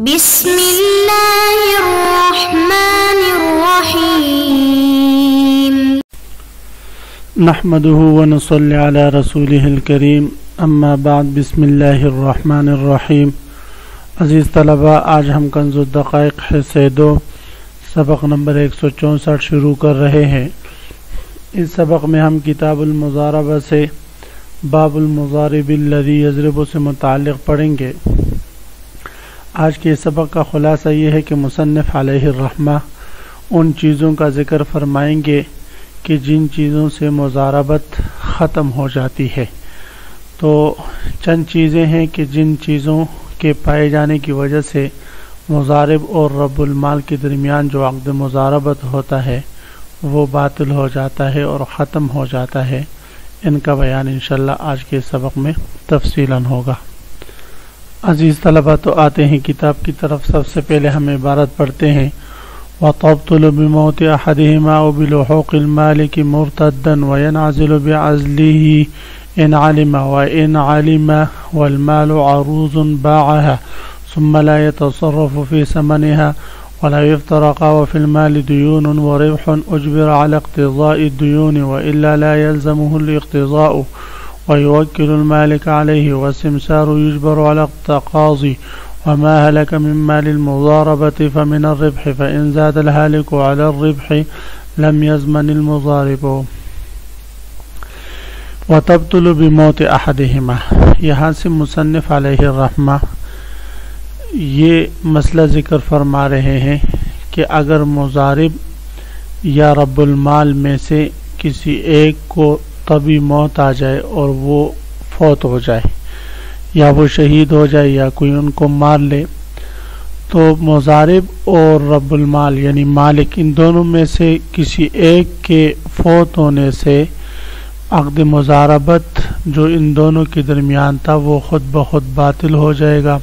بسم اللہ الرحمن الرحیم نحمده ونصلي على رسوله الكریم اما بعد بسم اللہ الرحمن الرحیم۔ عزیز طلباء، آج ہم کنز الدقائق حصہ 2 سبق نمبر 164 شروع کر رہے ہیں۔ اس سبق میں ہم کتاب المضاربہ سے باب المضارب الذی یضرب سے متعلق پڑھیں گے۔ آج کے سبق کا خلاصہ یہ ہے کہ مصنف علیہ الرحمہ ان چیزوں کا ذکر فرمائیں گے کہ جن چیزوں سے مضاربت ختم ہو جاتی ہے۔ تو چند چیزیں ہیں کہ جن چیزوں کے پائے جانے کی وجہ سے مضارب اور رب المال کے درمیان جو عقد مضاربت ہوتا ہے وہ باطل ہو جاتا ہے اور ختم ہو جاتا ہے۔ ان کا بیان انشاءاللہ آج کے سبق میں تفصیلاً ہوگا۔ عزیز طلبہ، تو آتے ہیں کتاب کی طرف۔ سب سے پہلے ہم عبارت پڑھتے ہیں وَتَبْطُلُ بِمَوْتِ أَحَدِهِمَا أَوْ بِلُحُوقِ الْمَالِكِ مُرْتَدًّا وَيَنْعَزِلُ بِعَزْلِهِ إِنْ عَلِمَ وَإِنْ عَلِمَ وَالْمَالُ عَرُوضٌ بَاعَهَا ثُمَّ لَا يَتَصَرَّفُ فِي ثَمَنِهَا وَلَا يُفْتَرَقَا وَفِي المال ديون وربح أجبر على اقتضاء الديون وإلا لا يلزمه الاقتضاء ويوكل المالك عليه والسمسار يجبر على التقاضي وما هلك من مال المضاربة فمن الربح فإن زاد الهالك على الربح لم يزمن المضارب وتبطل بموت أحدهما۔ یہاں سے مصنف علیہ الرحمہ یہ مسئلہ ذکر فرما رہے ہیں کہ اگر مضارب یا رب المال میں سے کسی ایک کو طبی موت آ جائے اور وہ فوت ہو جائے یا وہ شہید ہو جائے یا کوئی ان کو مار لے، تو مضارب اور رب المال یعنی مالک ان دونوں میں سے کسی ایک کے فوت ہونے سے عقد مضاربت جو ان دونوں کے درمیان تھا وہ خود بخود باطل ہو جائے گا۔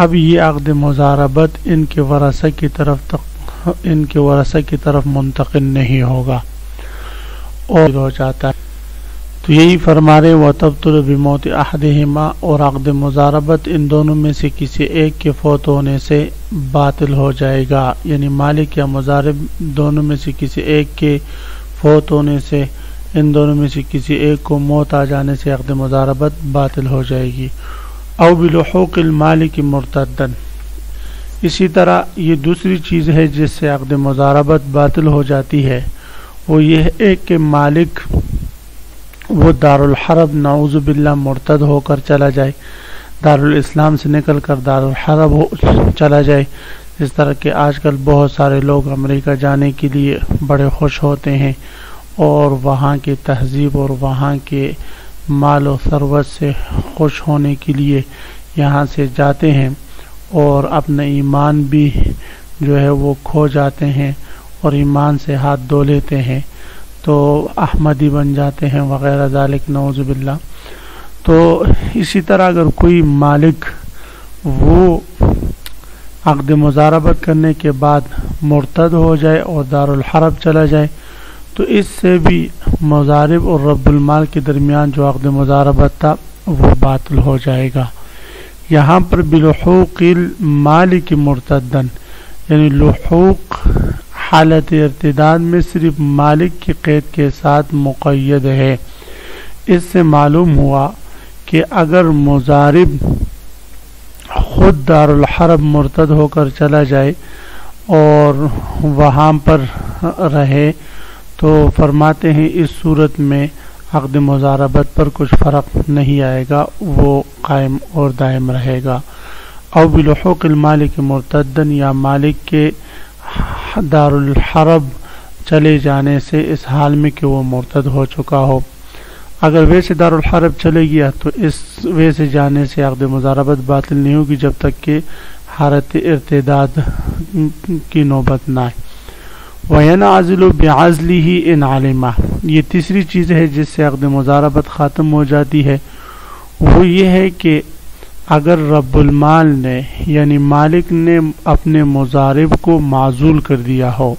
اب یہ عقد مضاربت ان کے ورثہ کی طرف منتقل نہیں ہوگا اور ہو جاتا ہے۔ تو یہی فرما رہے وَتَبْطُلُ بِمَوْتِ أَحَدِهِمَا، اور عقد مضاربت ان دونوں میں سے کسی ایک کے فوت ہونے سے باطل ہو جائے گا، یعنی مالک یا مضارب دونوں میں سے کسی ایک کے فوت ہونے سے ان دونوں میں سے کسی ایک کو موت آ جانے سے عقد مضاربت باطل ہو جائے گی۔ او بلحوق المالک مرتدن، اسی طرح یہ دوسری چیز ہے جس سے عقد مضاربت باطل ہو جاتی ہے، وہ یہ ہے کہ مالک وہ دارالحرب نعوذ باللہ مرتد ہو کر چلا جائے، دارالاسلام سے نکل کر دارالحرب چلا جائے۔ اس طرح کہ آج کل بہت سارے لوگ امریکہ جانے کے لیے بڑے خوش ہوتے ہیں اور وہاں کی تہذیب اور وہاں کے مال و ثروت سے خوش ہونے کے لیے یہاں سے جاتے ہیں اور اپنا ایمان بھی جو ہے وہ کھو جاتے ہیں اور ایمان سے ہاتھ دھو لیتے ہیں، تو احمدی بن جاتے ہیں وغیرہ ذالک نعوذ باللہ۔ تو اسی طرح اگر کوئی مالک وہ عقد مضاربت کرنے کے بعد مرتد ہو جائے اور دارالحرب چلا جائے تو اس سے بھی مضارب اور رب المال کے درمیان جو عقد مضاربت تھا وہ باطل ہو جائے گا۔ یہاں پر بلحوق المالک مرتدن، یعنی لحوق حالت ارتداد میں صرف مالک کی قید کے ساتھ مقید ہے۔ اس سے معلوم ہوا کہ اگر مضارب خود دارالحرب مرتد ہو کر چلا جائے اور وہاں پر رہے تو فرماتے ہیں اس صورت میں عقد مضاربت پر کچھ فرق نہیں آئے گا، وہ قائم اور دائم رہے گا۔ او بلحوق المالک مرتدن، یا مالک کے دارالحرب چلے جانے سے اس حال میں کہ وہ مرتد ہو چکا ہو۔ اگر ویسے دارالحرب چلے گیا تو اس ویسے جانے سے عقد مضاربت باطل نہیں ہوگی جب تک کہ حالت ارتداد کی نوبت نہ آئے۔ وَيَنْعَزِلُ بِعَزْلِهِ إِنْ عَلِمَ، یہ تیسری چیز ہے جس سے عقد مضاربت ختم ہو جاتی ہے، وہ یہ ہے کہ اگر رب المال نے یعنی مالک نے اپنے مضارب کو معزول کر دیا ہو،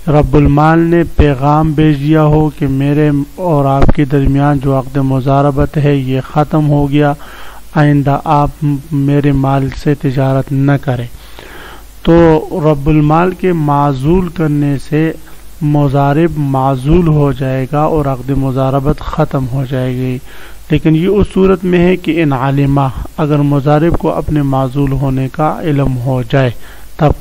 رب المال نے پیغام بھیج دیا ہو کہ میرے اور آپ کے درمیان جو عقد مضاربت ہے یہ ختم ہو گیا، آئندہ آپ میرے مال سے تجارت نہ کریں۔ تو رب المال کے معزول کرنے سے مضارب معزول ہو جائے گا اور عقد مضاربت ختم ہو جائے گی، لیکن یہ اس صورت میں ہے کہ ان علمہ، اگر مضارب کو اپنے معزول ہونے کا علم ہو جائے، تب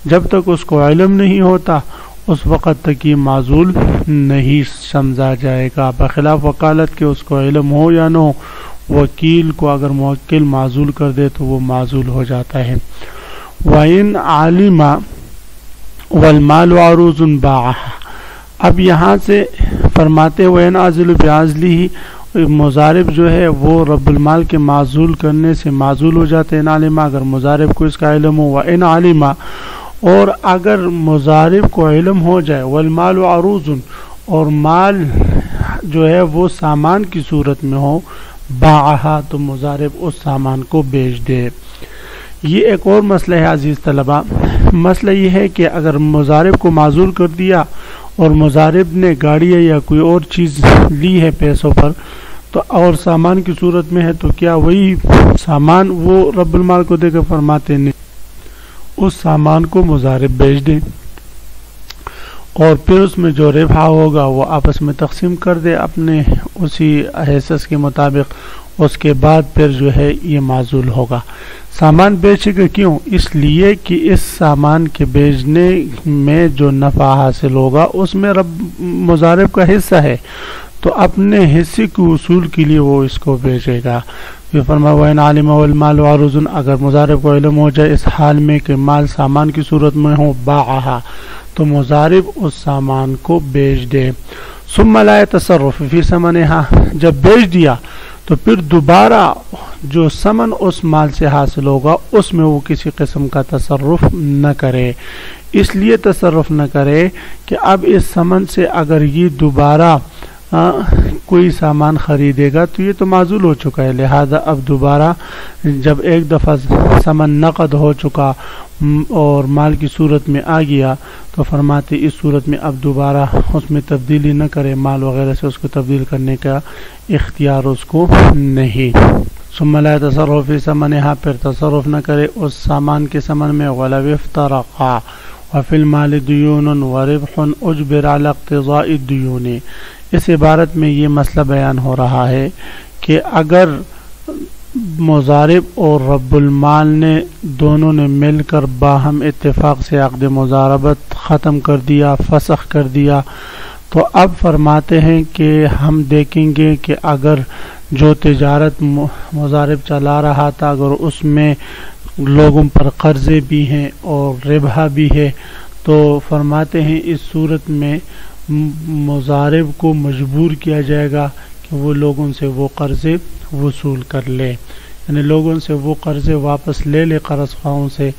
جب تک اس کو علم نہیں ہوتا اس وقت تک یہ معزول نہیں سمجھا جائے گا، بخلاف وکالت کے اس کو علم ہو یا نہ ہو، وکیل کو اگر موکل معزول کر دے تو وہ معزول ہو جاتا ہے۔ وَإِنْ عَلِمَ وَالْمَالُ عَرُوضٌ بَاعَهَا، اب یہاں سے فرماتے ہوئے نازل بعزلہ، مضارب جو ہے وہ رب المال کے معزول کرنے سے معزول ہو جاتے ہیں، ان علم، اگر مضارب کو اس کا علم ہو، وَإِنْ عَلِمَ، اور اگر مضارب کو علم ہو جائے، والمال عروض، اور مال جو ہے وہ سامان کی صورت میں ہو، باعہا، تو مضارب اس سامان کو بیچ دے۔ یہ ایک اور مسئلہ ہے عزیز طلبہ، مسئلہ یہ ہے کہ اگر مضارب کو معزول کر دیا اور مضارب نے گاڑی یا کوئی اور چیز لی ہے پیسوں پر تو اور سامان کی صورت میں ہے، تو کیا وہی سامان وہ رب المال کو دے کر فرماتے نہیں، اس سامان کو مضارب بیچ دیں اور پھر اس میں جو ربح ہوگا وہ آپس میں تقسیم کر دے اپنے اسی حصص کے مطابق، اس کے بعد پھر جو ہے یہ معزول ہوگا۔ سامان بیچے گا کیوں؟ اس لیے کہ اس سامان کے بیچنے میں جو نفع حاصل ہوگا اس میں مضارب کا حصہ ہے، تو اپنے حصے کے وصول کے لیے وہ اس کو بیچے گا۔ یہ فرمایا وَإِنْ عَلِمَ وَالْمَالُ عَرُوضٌ، اگر مضارب کو علم ہو جائے اس حال میں کہ مال سامان کی صورت میں ہو، باعہا، تو مضارب اس سامان کو بیچ دے۔ ثم لا يتصرف فی ثمنہا، جب بیچ دیا تو پھر دوبارہ جو ثمن اس مال سے حاصل ہوگا اس میں وہ کسی قسم کا تصرف نہ کرے۔ اس لیے تصرف نہ کرے کہ اب اس ثمن سے اگر یہ دوبارہ کوئی سامان خریدے گا تو یہ تو معزول ہو چکا ہے، لہذا اب دوبارہ جب ایک دفعہ ثمن نقد ہو چکا اور مال کی صورت میں آ گیا تو فرماتے اس صورت میں اب دوبارہ اس میں تبدیلی نہ کرے، مال وغیرہ سے اس کو تبدیل کرنے کا اختیار اس کو نہیں۔ ثم لا تصرف فی ثمنہا، پھر تصرف نہ کرے اس سامان کے ثمن میں، ولو افترقا وفی المال دیون وربح اجبر علی اقتضاء الدیون۔ اس عبارت میں یہ مسئلہ بیان ہو رہا ہے کہ اگر مضارب اور رب المال نے دونوں نے مل کر باہم اتفاق سے عقد مضاربت ختم کر دیا، فسخ کر دیا، تو اب فرماتے ہیں کہ ہم دیکھیں گے کہ اگر جو تجارت مضارب چلا رہا تھا اگر اس میں لوگوں پر قرضے بھی ہیں اور ربح بھی ہے تو فرماتے ہیں اس صورت میں مضارب کو مجبور کیا جائے گا کہ وہ لوگوں سے وہ قرضے وصول کر لے، یعنی لوگوں سے وہ قرضے واپس لے لے قرض خواہوں سے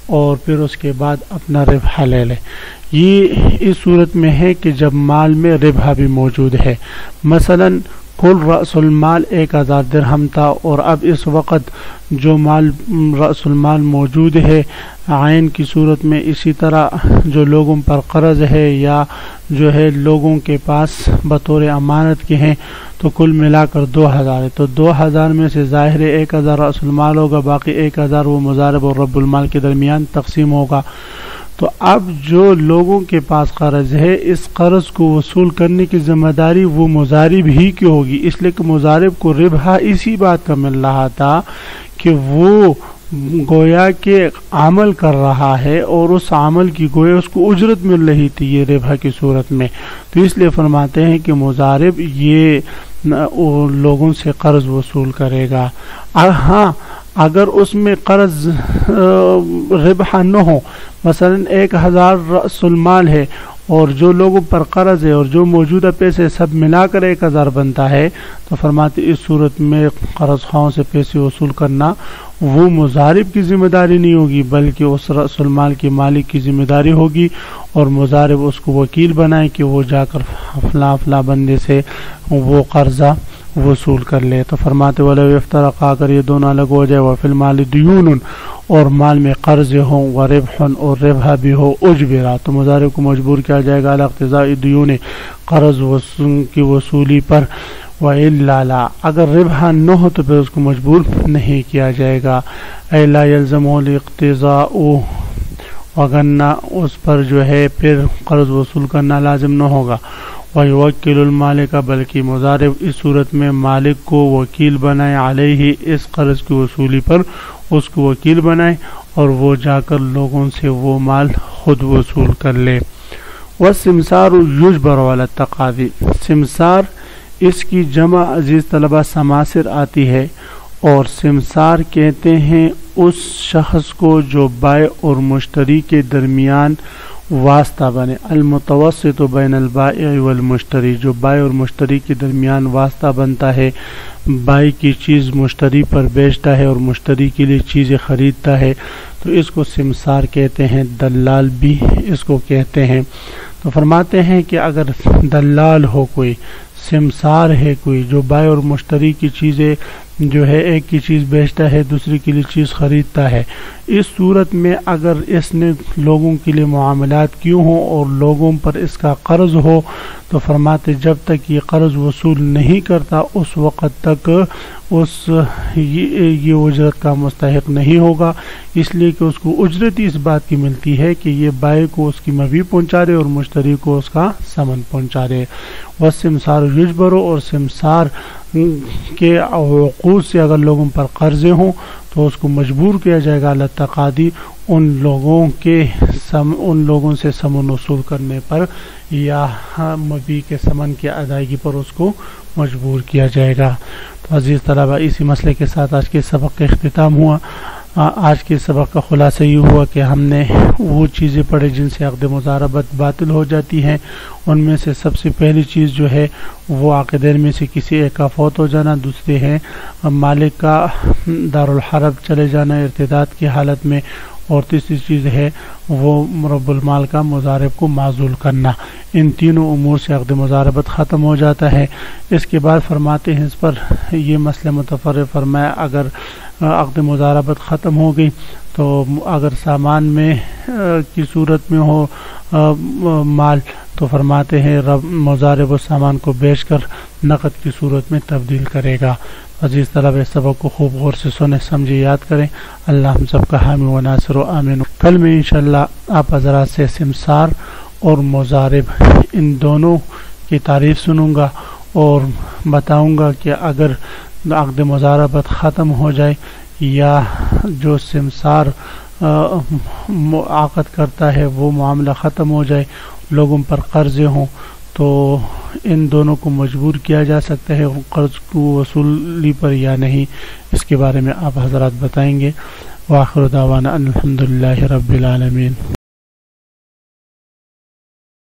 اور پھر اس کے بعد اپنا ربح لے لے۔ یہ اس صورت میں ہے کہ جب مال میں ربح بھی موجود ہے، مثلا کل رأس المال 1000 درہم تھا اور اب اس وقت جو مال رأس المال موجود ہے عین کی صورت میں، اسی طرح جو لوگوں پر قرض ہے یا جو ہے لوگوں کے پاس بطور امانت کے ہیں تو کل ملا کر 2000 ہے، تو 2000 میں سے ظاہر 1000 رأس المال ہوگا، باقی 1000 وہ مضارب اور رب المال کے درمیان تقسیم ہوگا۔ تو اب جو لوگوں کے پاس قرض ہے اس قرض کو وصول کرنے کی ذمہ داری وہ مضارب ہی کی ہوگی، اس لیے کہ مضارب کو ربح اسی بات کا مل رہا تھا کہ وہ گویا کہ عمل کر رہا ہے اور اس عمل کی گویا اس کو اجرت مل رہی تھی یہ ربح کی صورت میں، تو اس لیے فرماتے ہیں کہ مضارب یہ لوگوں سے قرض وصول کرے گا۔ ہاں اگر اس میں قرض ربح نہ ہو، مثلا 1000 رأس المال ہے اور جو لوگوں پر قرض ہے اور جو موجودہ پیسے سب ملا کر 1000 بنتا ہے تو فرماتے اس صورت میں قرض خواہوں سے پیسے وصول کرنا وہ مضارب کی ذمہ داری نہیں ہوگی بلکہ اس رأس المال کے مالک کی ذمہ داری ہوگی، اور مضارب اس کو وکیل بنائے کہ وہ جا کر فلاں فلاں بندے سے وہ قرضہ وصول کر لے. تو فرماتے وَلَوْ افترقا اگر یہ دونوں الگ ہو جائے وَفِي الْمَالِ دِيُونٌ اور مال میں قرض ہوں وَرِبْحٌ اور ربح بھی ہو اجبرا تو مضارع کو مجبور کیا جائے گا علی اقتضاء الدیون قرض کی وصولی پر. وَإِلَّا لَا اگر ربح نہ ہو تو پھر اس کو مجبور نہیں کیا جائے گا. اَيْ لَا يَلْزَمُهُ الْاقْتِضَاءُ وگرنہ اس پر جو ہے پھر قرض وصول کرنا لازم نہ ہوگا. وَيُوَكِّلُ الْمَالِكَ بلکہ مضارع اس صورت میں مالک کو وکیل بنائے علیہ اس قرض کی وصولی پر اس کو وکیل بنائے اور وہ جا کر لوگوں سے وہ مال خود وصول کر لے. وَالسِّمْسَارُ يُجْبَرُ عَلَى التَّقَاضِي سمسار اس کی جمع عزیز طلبہ سماسر آتی ہے اور سمسار کہتے ہیں اس شخص کو جو بائع اور مشتری کے درمیان واسطہ بنے. المتوسط بین البائع والمشتری جو بائع اور مشتری کے درمیان واسطہ بنتا ہے. بائع کی چیز مشتری پر بیچتا ہے اور مشتری کے لیے چیزیں خریدتا ہے تو اس کو سمسار کہتے ہیں. دلال بھی اس کو کہتے ہیں. تو فرماتے ہیں کہ اگر دلال ہو کوئی سمسار ہے کوئی جو بائع اور مشتری کی چیزیں جو ہے ایک کی چیز بیچتا ہے دوسری کے لیے چیز خریدتا ہے اس صورت میں اگر اس نے لوگوں کے لیے معاملات کیوں ہوں اور لوگوں پر اس کا قرض ہو تو فرماتے جب تک یہ قرض وصول نہیں کرتا اس وقت تک یہ اجرت کا مستحق نہیں ہوگا. اس لیے کہ اس کو اجرت اس بات کی ملتی ہے کہ یہ بائع کو اس کی مبیع پہنچا رہے اور مشتری کو اس کا ثمن پہنچا رہے. والسمسار یجبر اور سمسار کے عقود سے اگر لوگوں پر قرضے ہوں تو اس کو مجبور کیا جائے گا علی التقاضی ان لوگوں سے ثمن وصول کرنے پر یا مبیع کے ثمن کی ادائیگی پر اس کو مجبور کیا جائے گا. تو عزیز طلبہ اسی مسئلے کے ساتھ آج کے سبق کا اختتام ہوا. آج کے سبق کا خلاصہ یہ ہوا کہ ہم نے وہ چیزیں پڑھے جن سے عقد مضاربت باطل ہو جاتی ہیں. ان میں سے سب سے پہلی چیز جو ہے وہ عاقدین میں سے کسی ایک کا فوت ہو جانا, دوسرے ہے مالک کا دارالحرب چلے جانا ارتداد کی حالت میں, اور تیسری چیز ہے وہ رب المال کا مضارب کو معزول کرنا. ان تینوں امور سے عقد مضاربت ختم ہو جاتا ہے. اس کے بعد فرماتے ہیں اس پر یہ مسئلہ متفرع فرمایا اگر عقد مضاربت ختم ہو گئی تو اگر سامان میں کی صورت میں ہو مال تو فرماتے ہیں مضارب اس سامان کو بیچ کر نقد کی صورت میں تبدیل کرے گا. عزیز طلبہ اس سبق کو خوب غور سے سنیں سمجھے یاد کریں. اللہ ہم سب کا حامی و ناصر و آمین. کل میں انشاءاللہ آپ حضرات سے سمسار اور مضارب ان دونوں کی تعریف سنوں گا اور بتاؤں گا کہ اگر عقد مضاربت ختم ہو جائے یا جو سمسار عقد کرتا ہے وہ معاملہ ختم ہو جائے لوگوں پر قرضے ہوں تو ان دونوں کو مجبور کیا جا سکتا ہے قرض کو وصولی پر یا نہیں, اس کے بارے میں آپ حضرات بتائیں گے. وآخر دعوانا الحمدللہ رب العالمین.